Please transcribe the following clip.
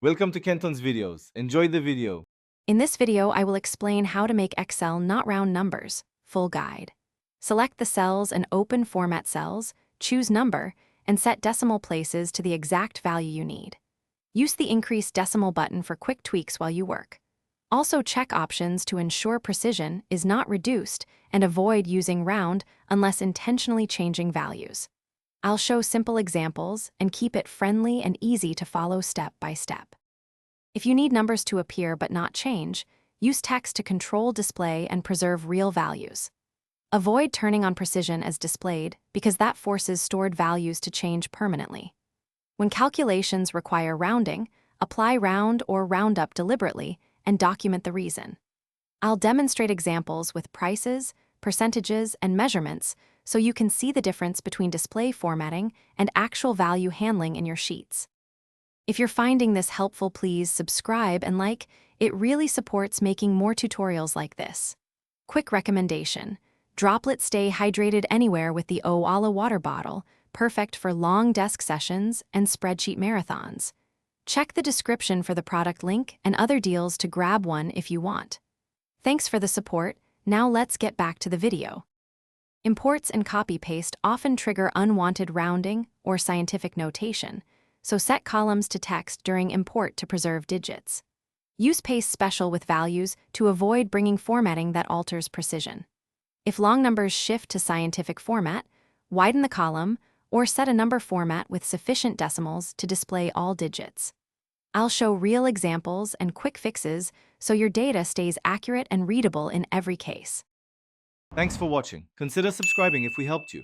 Welcome to Kenton's videos. Enjoy the video. In this video, I will explain how to make Excel not round numbers, full guide. Select the cells and open Format Cells, choose Number, and set decimal places to the exact value you need. Use the Increase Decimal button for quick tweaks while you work. Also check options to ensure precision is not reduced and avoid using round unless intentionally changing values. I'll show simple examples and keep it friendly and easy to follow step by step. If you need numbers to appear but not change, use text to control display and preserve real values. Avoid turning on precision as displayed because that forces stored values to change permanently. When calculations require rounding, apply round or round up deliberately and document the reason. I'll demonstrate examples with prices, percentages, and measurements so you can see the difference between display formatting and actual value handling in your sheets. If you're finding this helpful, please subscribe and like. It really supports making more tutorials like this. Quick recommendation: Droplet Stay Hydrated Anywhere with the Owala water bottle, perfect for long desk sessions and spreadsheet marathons. Check the description for the product link and other deals to grab one if you want. Thanks for the support. Now let's get back to the video. Imports and copy-paste often trigger unwanted rounding or scientific notation, so set columns to text during import to preserve digits. Use paste special with values to avoid bringing formatting that alters precision. If long numbers shift to scientific format, widen the column or set a number format with sufficient decimals to display all digits. I'll show real examples and quick fixes so your data stays accurate and readable in every case. Thanks for watching. Consider subscribing if we helped you.